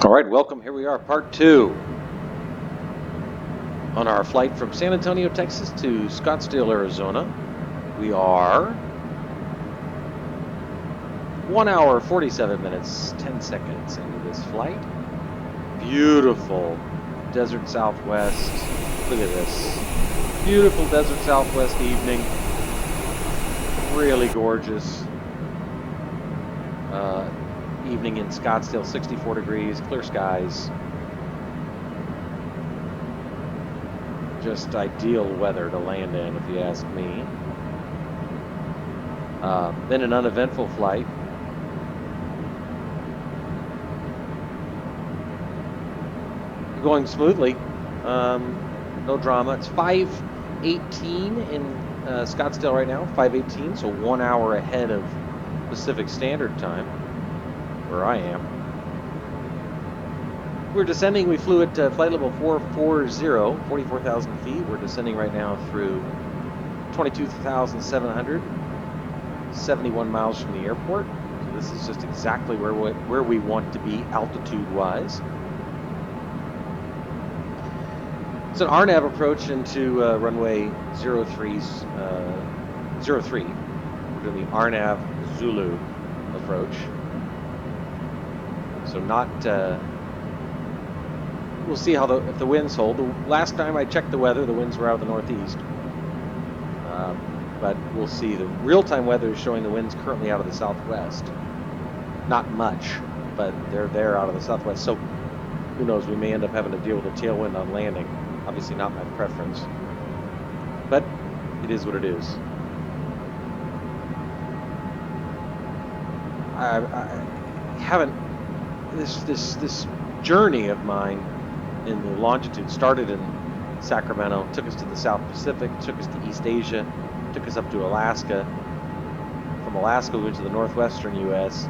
All right, welcome. Here we are, part 2 on our flight from San Antonio, Texas to Scottsdale, Arizona. We are 1 hour, 47 minutes, 10 seconds into this flight. Beautiful desert southwest. Look at this. Beautiful desert southwest evening. Really gorgeous. Evening in Scottsdale, 64 degrees, clear skies. Just ideal weather to land in, if you ask me. Been an uneventful flight. Going smoothly. No drama. It's 5:18 in Scottsdale right now. 5:18, so 1 hour ahead of Pacific Standard Time, where I am. We're descending. We flew at flight level 440, 44,000 feet. We're descending right now through 22,700, 71 miles from the airport. So this is just exactly where we want to be altitude-wise. It's an RNAV approach into runway 03. We're doing the RNAV Zulu approach. So not. We'll see how if the winds hold. The last time I checked the weather, the winds were out of the northeast. But we'll see. The real-time weather is showing the winds currently out of the southwest. Not much, but they're there out of the southwest. So who knows? We may end up having to deal with a tailwind on landing. Obviously not my preference, but it is what it is. I haven't. This journey of mine in the Longitude started in Sacramento, took us to the South Pacific, took us to East Asia, took us up to Alaska. From Alaska, we went to the northwestern U.S.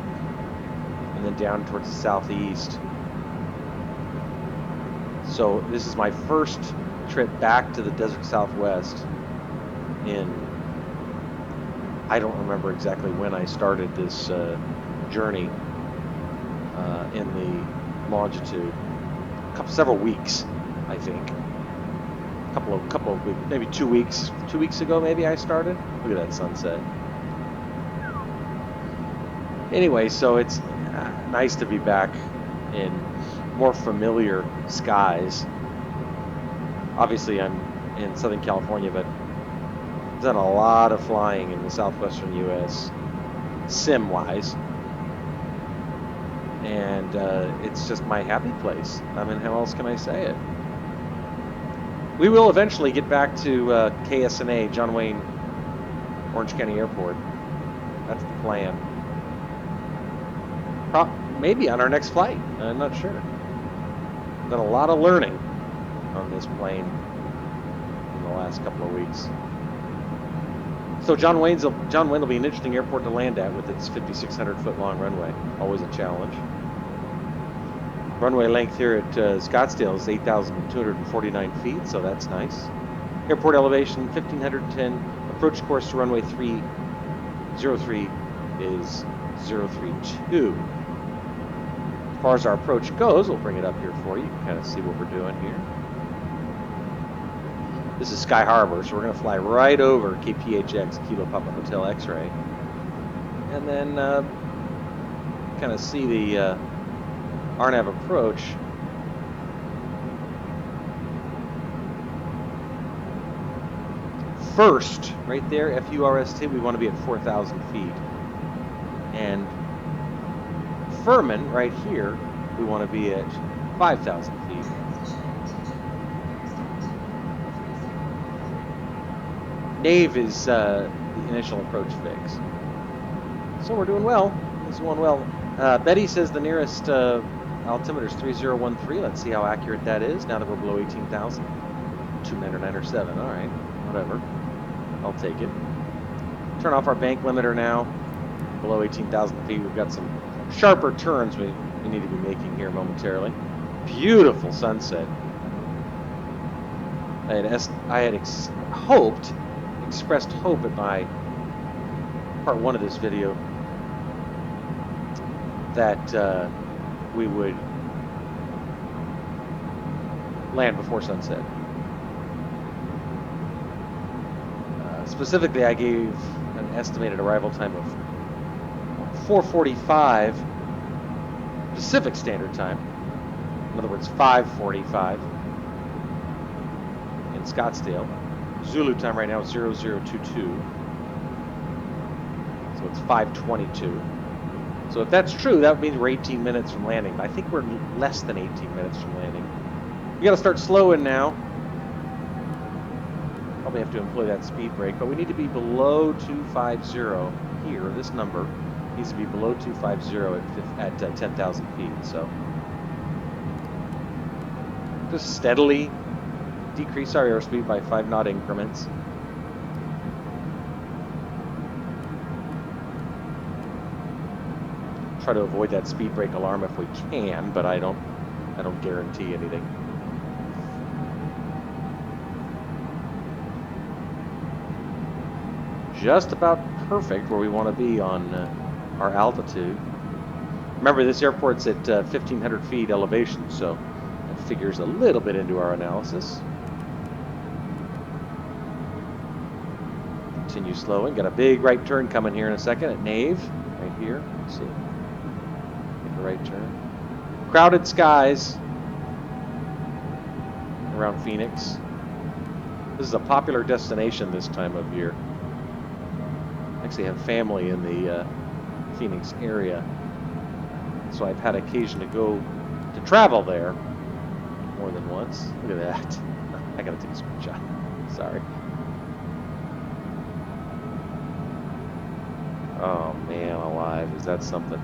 and then down towards the southeast. So this is my first trip back to the desert southwest in, I don't remember exactly when I started this journey in the Longitude. Several weeks, I think. Couple of weeks, maybe 2 weeks. 2 weeks ago, maybe I started. Look at that sunset. Anyway, so it's nice to be back in more familiar skies. Obviously, I'm in Southern California, but I've done a lot of flying in the southwestern U.S. sim-wise. And it's just my happy place. I mean, how else can I say it? We will eventually get back to KSNA, John Wayne, Orange County Airport. That's the plan. Maybe on our next flight. I'm not sure. Done a lot of learning on this plane in the last couple of weeks. So John Wayne will be an interesting airport to land at with its 5,600 foot long runway. Always a challenge. Runway length here at Scottsdale is 8,249 feet, so that's nice. Airport elevation 1,510. Approach course to runway 303 is 032. As far as our approach goes, we'll bring it up here for you. You can kind of see what we're doing here. This is Sky Harbor, so we're going to fly right over KPHX, Kilo Papa Hotel X-Ray. And then kind of see the RNAV approach. First, right there, FURST, we want to be at 4,000 feet. And Furman, right here, we want to be at 5,000 feet. NAV is the initial approach fix. So we're doing well. It's going well. Betty says the nearest altimeter is 3013. Let's see how accurate that is now that we're below 18,000. 2997. All right, whatever. I'll take it. Turn off our bank limiter now. Below 18,000 feet, we've got some sharper turns we need to be making here momentarily. Beautiful sunset. I had expressed hope in my part 1 of this video that we would land before sunset. Specifically, I gave an estimated arrival time of 4:45 Pacific Standard Time. In other words, 5:45 in Scottsdale. Zulu time right now is 0022. So it's 5:22. So if that's true, that means we're 18 minutes from landing. But I think we're less than 18 minutes from landing. We got to start slowing now. Probably have to employ that speed brake, but we need to be below 250 here. This number needs to be below 250 at 10,000 feet. So just steadily decrease our airspeed by 5 knot increments. Try to avoid that speed brake alarm if we can, but I don't guarantee anything. Just about perfect where we want to be on our altitude. Remember, this airport's at 1,500 feet elevation, so that figures a little bit into our analysis. Continue slowing. Got a big right turn coming here in a second at Nave, right here. Let's see. Make a right turn. Crowded skies around Phoenix. This is a popular destination this time of year. Actually have family in the Phoenix area, so I've had occasion to go to travel there more than once. Look at that. I gotta take a screenshot. Sorry. Oh man alive, is that something?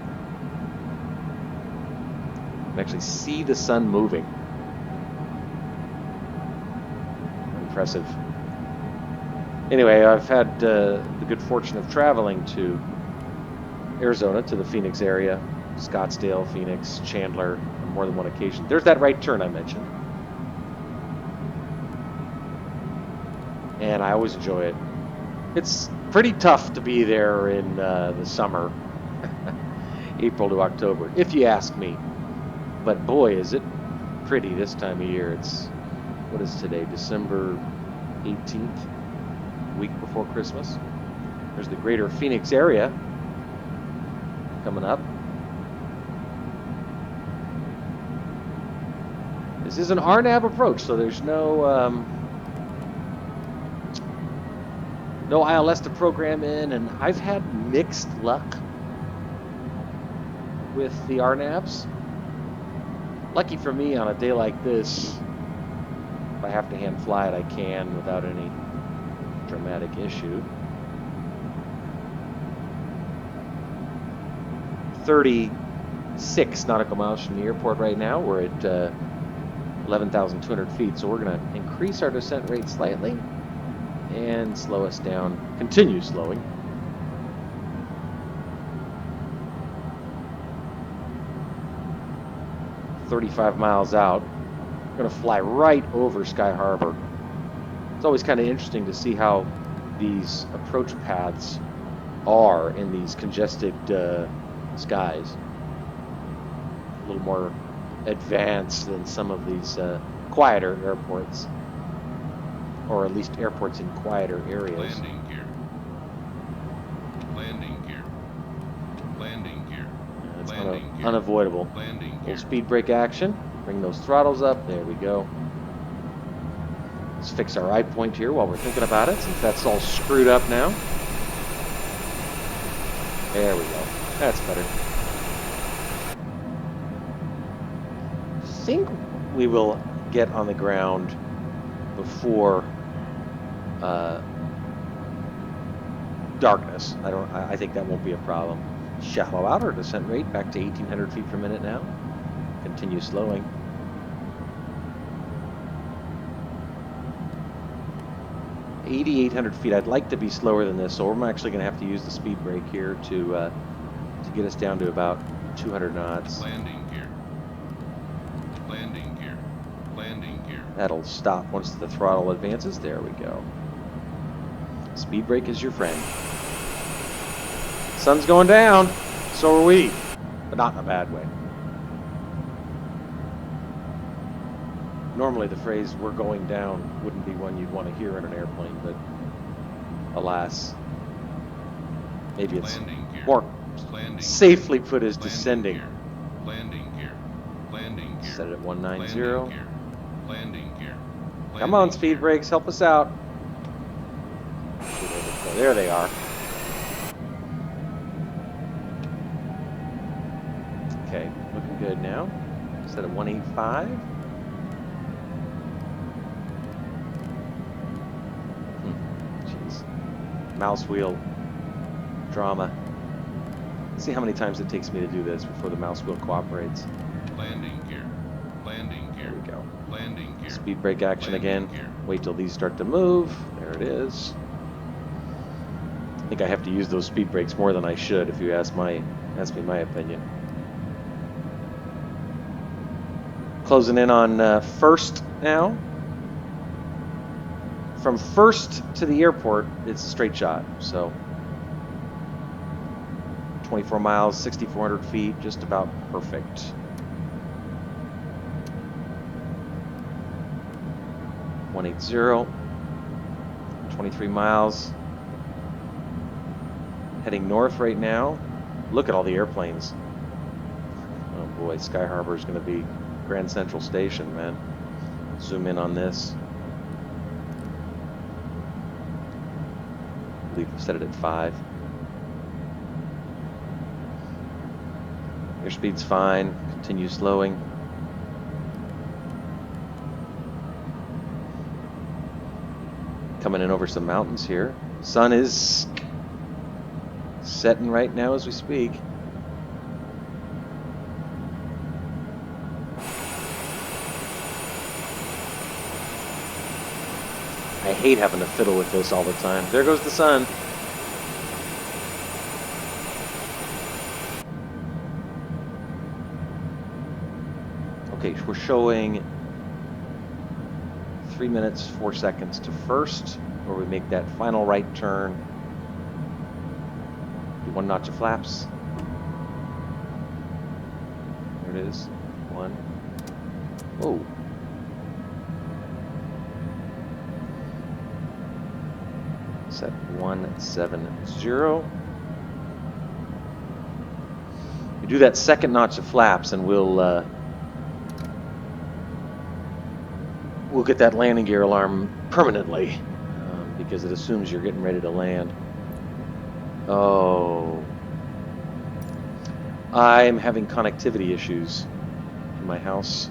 You can actually see the sun moving. Impressive. Anyway, I've had the good fortune of traveling to Arizona, to the Phoenix area, Scottsdale, Phoenix, Chandler, on more than one occasion. There's that right turn I mentioned. And I always enjoy it. It's pretty tough to be there in the summer, April to October, if you ask me. But boy, is it pretty this time of year. It's, what is today, December 18th? Week before Christmas. There's the greater Phoenix area coming up. This is an RNAV approach, so there's no no ILS to program in, and I've had mixed luck with the RNAVs. Lucky for me, on a day like this, if I have to hand fly it, I can without any dramatic issue. 36 nautical miles from the airport right now. We're at 11,200 feet, so we're going to increase our descent rate slightly and slow us down. Continue slowing. "35 miles out. We're going to fly right over Sky Harbor. It's always kind of interesting to see how these approach paths are in these congested skies. A little more advanced than some of these quieter airports, or at least airports in quieter areas. Landing gear. Landing gear. Landing gear. It's Landing gear. unavoidable. Landing gear. Little speed brake action. Bring those throttles up. There we go. Let's fix our eye point here while we're thinking about it, since that's all screwed up now. There we go. That's better. I think we will get on the ground before darkness. I think that won't be a problem. Shallow out our descent rate back to 1,800 feet per minute now. Continue slowing. 8,800 feet. I'd like to be slower than this, so we're actually going to have to use the speed brake here to get us down to about 200 knots. Landing gear. Landing gear. Landing gear. That'll stop once the throttle advances. There we go. Speed brake is your friend. Sun's going down. So are we, but not in a bad way. Normally the phrase "we're going down" wouldn't be one you'd want to hear in an airplane, but alas, maybe it's Landing gear. more Landing safely put as Landing descending. gear. Landing gear. Landing gear. Set it at 190. Landing gear. Landing gear. Come on, Landing speed gear. brakes, help us out. There they are. Okay, looking good now. Set at 185. Jeez. Mouse wheel drama. Let's see how many times it takes me to do this before the mouse wheel cooperates. Landing gear. Landing gear. There we go. Landing gear. Speed brake action Landing again. gear. Wait till these start to move. There it is. I think I have to use those speed brakes more than I should, if you ask me my opinion. Closing in on First now. From First to the airport, it's a straight shot. So 24 miles, 6,400 feet, just about perfect. .180, 23 miles. Heading north right now. Look at all the airplanes. Oh boy, Sky Harbor is going to be Grand Central Station, man. Zoom in on this. I believe I've set it at 5. Airspeed's fine. Continue slowing. Coming in over some mountains here. Sun is setting right now as we speak. I hate having to fiddle with this all the time. There goes the sun. Okay, we're showing 3 minutes, 4 seconds to First, where we make that final right turn. Do 1 notch of flaps. There it is. 1. Whoa. Set 170. We do that second notch of flaps, and we'll get that landing gear alarm permanently, because it assumes you're getting ready to land. Oh, I'm having connectivity issues in my house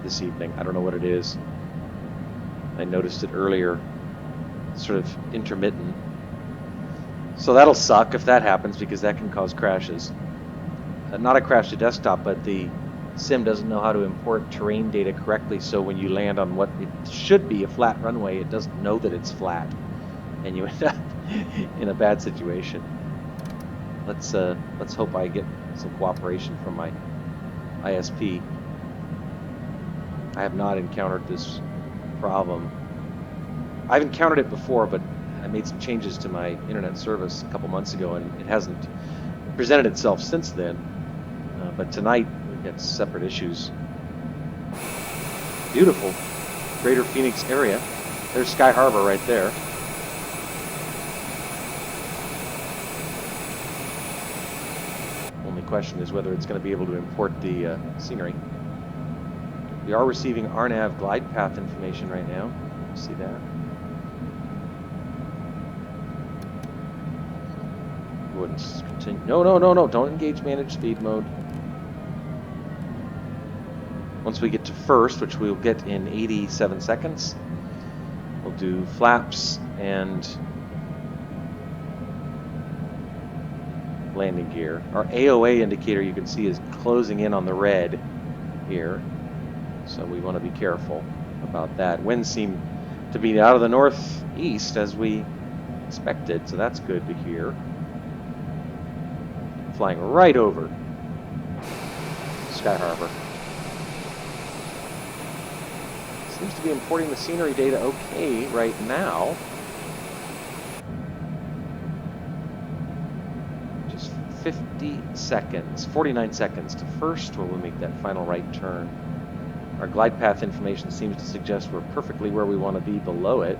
this evening. I don't know what it is. I noticed it earlier, sort of intermittent. So that'll suck if that happens, because that can cause crashes. Not a crash to desktop, but the sim doesn't know how to import terrain data correctly, so when you land on what it should be a flat runway, it doesn't know that it's flat, and you end up in a bad situation. Let's hope I get some cooperation from my ISP. I have not encountered this problem. I've encountered it before, but I made some changes to my internet service a couple months ago, and it hasn't presented itself since then. But tonight, we've got separate issues. Beautiful. Greater Phoenix area. There's Sky Harbor right there. Only question is whether it's going to be able to import the scenery. We are receiving RNAV glide path information right now. See that? Go ahead and continue. No. Don't engage manage speed mode. Once we get to First, which we'll get in 87 seconds, we'll do flaps and landing gear. Our AOA indicator, you can see, is closing in on the red here, so we want to be careful about that. Winds seem to be out of the northeast as we expected, so that's good to hear. Flying right over Sky Harbor. Seems to be importing the scenery data okay right now. Just 50 seconds, 49 seconds to First, where we'll make that final right turn. Our glide path information seems to suggest we're perfectly where we want to be below it.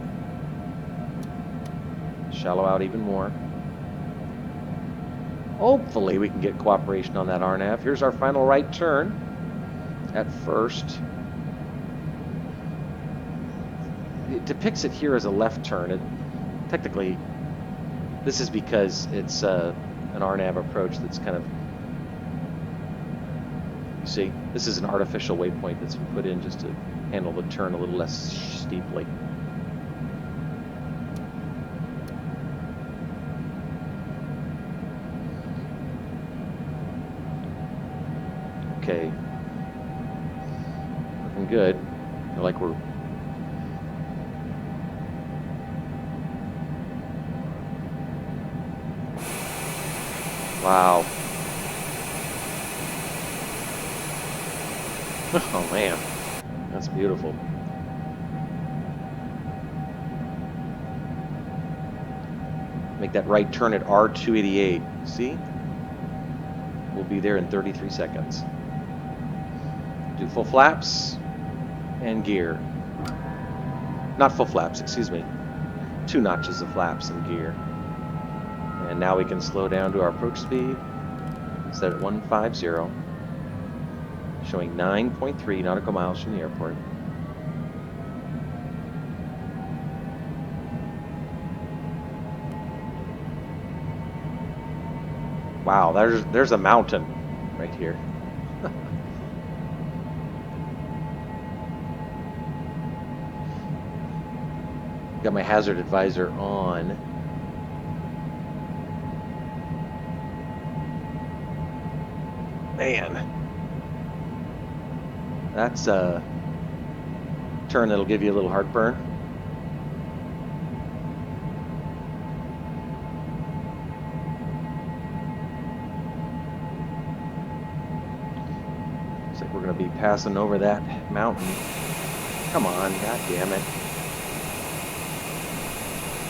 Shallow out even more. Hopefully we can get cooperation on that RNAV. Here's our final right turn at first. It depicts it here as a left turn. Technically, this is because it's an RNAV approach that's kind of, you see, this is an artificial waypoint that's been put in just to handle the turn a little less steeply. Okay, looking good. I feel like we're wow. Oh man, that's beautiful. Make that right turn at R288. See? We'll be there in 33 seconds. Do full flaps and gear. Not full flaps, excuse me. 2 notches of flaps and gear. And now we can slow down to our approach speed. Set at 150. Showing 9.3 nautical miles from the airport. Wow, there's a mountain right here. Got my hazard advisor on. Man, that's a turn that'll give you a little heartburn. Looks like we're going to be passing over that mountain. Come on, god damn it.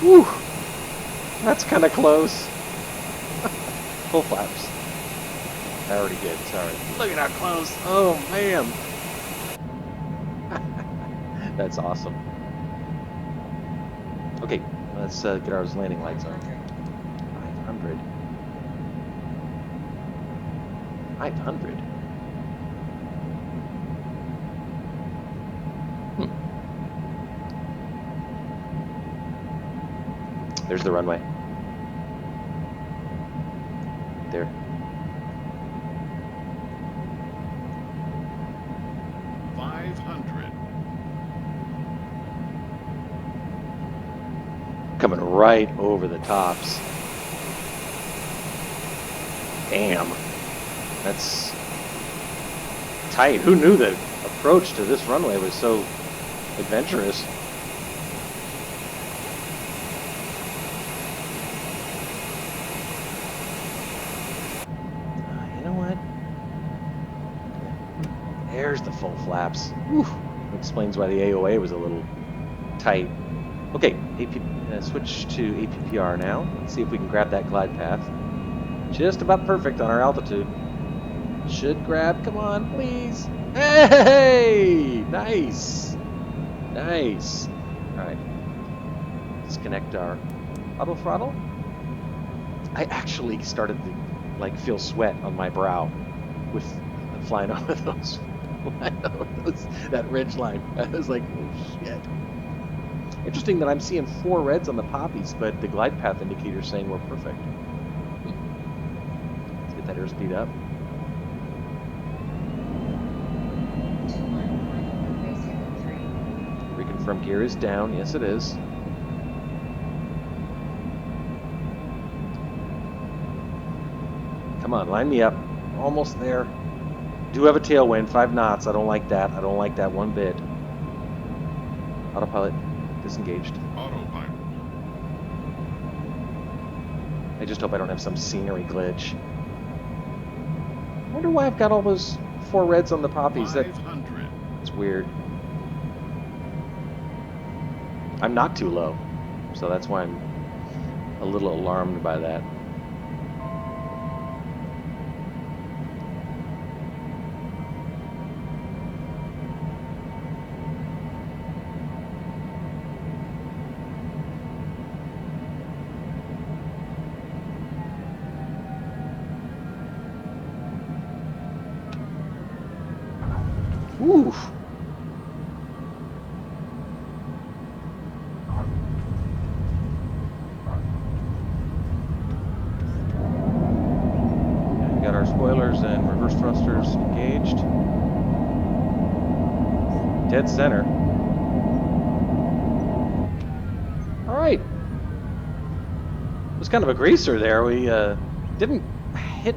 Whew, that's kind of close. Full flaps. I already did, sorry. Look at how close. Oh, man. That's awesome. Okay, let's get our landing lights on. 500. 500. There's the runway. There. Coming right over the tops. Damn. That's tight. Who knew the approach to this runway was so adventurous? You know what? There's the full flaps. Whew. Explains why the AOA was a little tight. Okay, switch to APPR now. Let's see if we can grab that glide path. Just about perfect on our altitude. Should grab, come on, please. Hey! Nice! Nice. Alright. Disconnect our auto throttle. I actually started to feel sweat on my brow with flying over that ridgeline. I was like, oh shit. Interesting that I'm seeing 4 reds on the poppies, but the glide path indicator is saying we're perfect. Let's get that airspeed up. Reconfirm gear is down. Yes, it is. Come on, line me up. Almost there. Do have a tailwind, 5 knots. I don't like that. I don't like that one bit. Autopilot disengaged. Autopilot. I just hope I don't have some scenery glitch. I wonder why I've got all those 4 reds on the poppies. That's weird. I'm not too low, so that's why I'm a little alarmed by that. Ooh. We got our spoilers and reverse thrusters engaged. Dead center. All right. It was kind of a greaser there. We didn't hit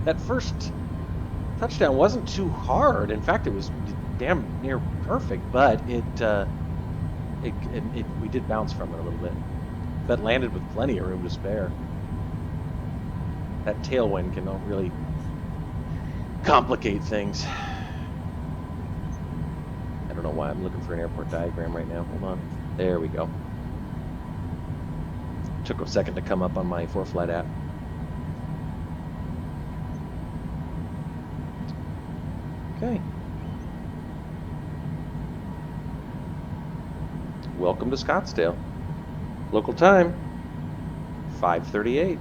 that first touchdown. Wasn't too hard. In fact, it was damn near perfect, but we did bounce from it a little bit. But landed with plenty of room to spare. That tailwind can really complicate things. I don't know why I'm looking for an airport diagram right now. Hold on. There we go. Took a second to come up on my Foreflight app. Okay. Welcome to Scottsdale. Local time, 5:38.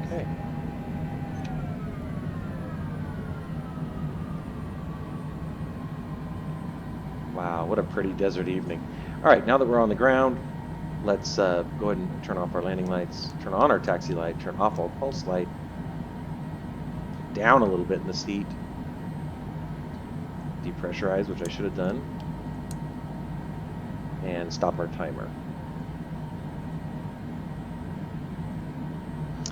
Okay. Wow, what a pretty desert evening. All right, now that we're on the ground, let's go ahead and turn off our landing lights, turn on our taxi light, turn off our pulse light, down a little bit in the seat, depressurize, which I should have done, and stop our timer.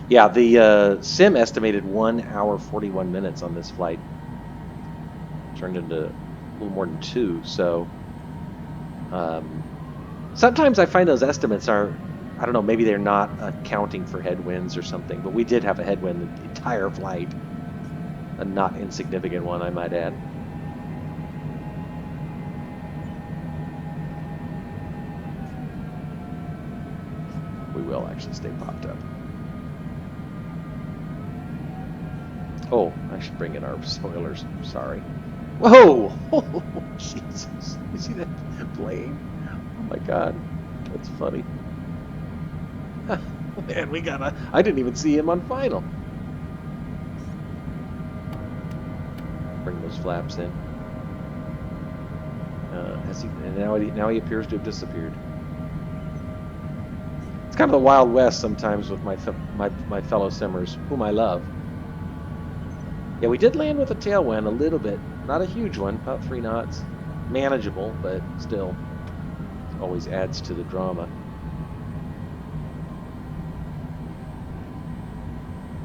Yeah, the sim estimated 1 hour 41 minutes on this flight. Turned into a little more than 2, so sometimes I find those estimates are, I don't know, maybe they're not accounting for headwinds or something, but we did have a headwind the entire flight. A not insignificant one, I might add. We will actually stay popped up. Oh, I should bring in our spoilers. Sorry. Whoa! Oh, Jesus. You see that plane? Oh my God. That's funny. Man, we got I didn't even see him on final. Bring those flaps in. Now he appears to have disappeared. It's kind of the Wild West sometimes with my fellow simmers, whom I love. Yeah, we did land with a tailwind a little bit. Not a huge one, about 3 knots. Manageable, but still always adds to the drama.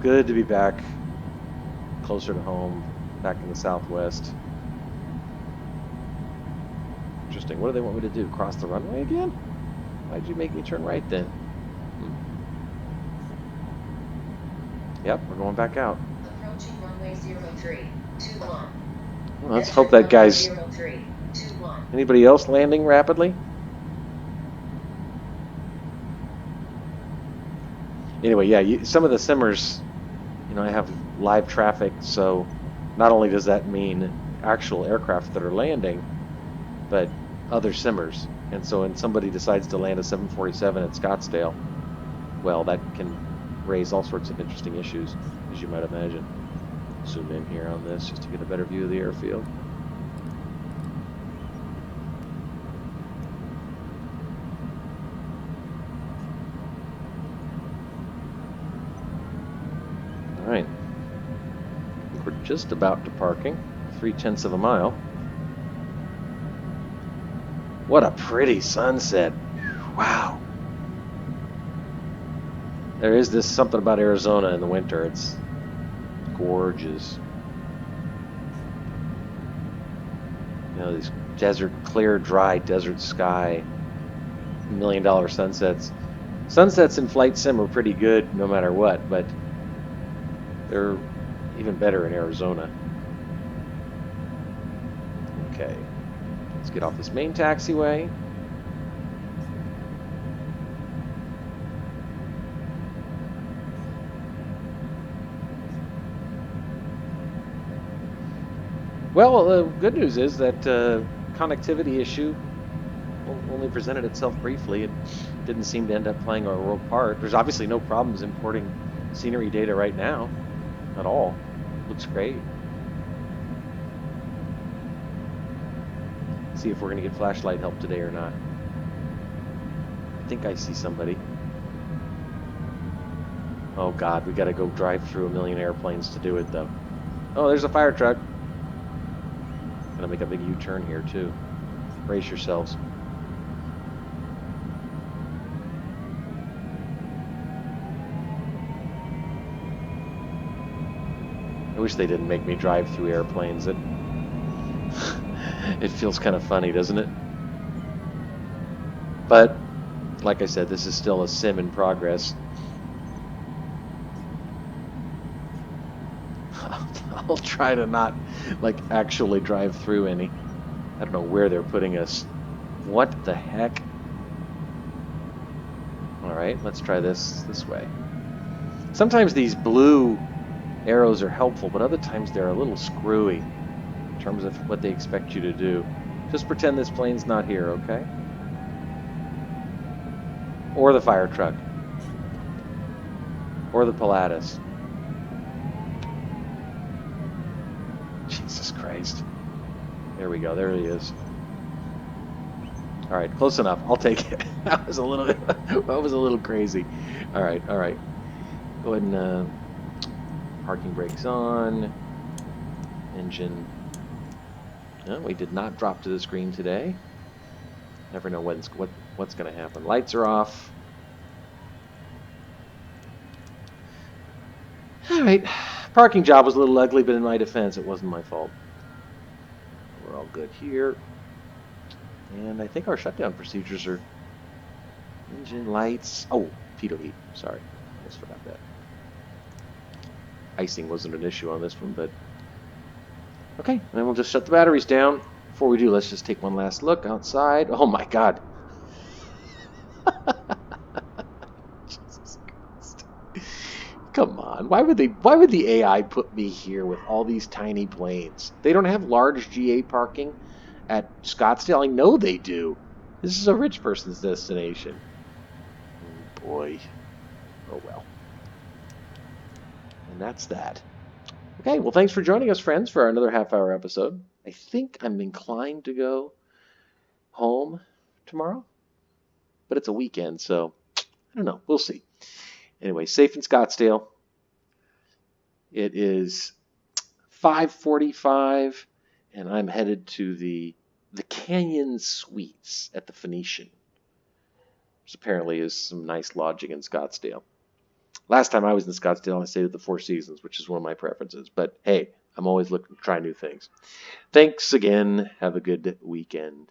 Good to be back closer to home, back in the Southwest. Interesting. What do they want me to do? Cross the runway again? Why'd you make me turn right then? Yep, we're going back out. Approaching runway 0321. Well, let's hope that guy's... 0321. Anybody else landing rapidly? Anyway, yeah, some of the simmers, I have live traffic, so not only does that mean actual aircraft that are landing, but other simmers. And so when somebody decides to land a 747 at Scottsdale, well, that can raise all sorts of interesting issues, as you might imagine. Zoom in here on this just to get a better view of the airfield. All right. We're just about departing, 0.3 of a mile. What a pretty sunset. Wow. There is this something about Arizona in the winter. It's gorgeous. These desert, clear, dry desert sky, $1 million sunsets. Sunsets in flight sim are pretty good no matter what, but they're even better in Arizona. Okay, let's get off this main taxiway. Well, the good news is that connectivity issue only presented itself briefly. It didn't seem to end up playing a role part. There's obviously no problems importing scenery data right now at all. Looks great. See if we're going to get flashlight help today or not. I think I see somebody. Oh God, we got to go drive through a million airplanes to do it though. Oh, there's a fire truck. Gonna make a big U-turn here too. Brace yourselves. I wish they didn't make me drive through airplanes. It feels kind of funny, doesn't it? But like I said, this is still a sim in progress. I'll try to not actually drive through any. I don't know where they're putting us. What the heck? All right, let's try this way. Sometimes these blue arrows are helpful, but other times they're a little screwy in terms of what they expect you to do. Just pretend this plane's not here, okay? Or the fire truck. Or the Pilatus. Jesus Christ. There we go. There he is. All right, close enough. I'll take it. That was a little crazy. All right. Go ahead and parking brakes on. Engine. No, we did not drop to the screen today. Never know what's going to happen. Lights are off. All right. Parking job was a little ugly, but in my defense, it wasn't my fault. We're all good here. And I think our shutdown procedures are engine lights. Oh, pitot heat. Sorry. Almost forgot that. Icing wasn't an issue on this one, but okay. Then we'll just shut the batteries down. Before we do, let's just take one last look outside. Oh my God. Jesus Christ. Come on. Why would the AI put me here with all these tiny planes? They don't have large GA parking at Scottsdale. I know they do. This is a rich person's destination. Oh boy. Oh well. And that's that. Okay, well, thanks for joining us, friends, for another half-hour episode. I think I'm inclined to go home tomorrow, but it's a weekend, so I don't know. We'll see. Anyway, safe in Scottsdale. It is 5:45, and I'm headed to the Canyon Suites at the Phoenician, which apparently is some nice lodging in Scottsdale. Last time I was in Scottsdale, I stayed at the Four Seasons, which is one of my preferences. But hey, I'm always looking to try new things. Thanks again. Have a good weekend.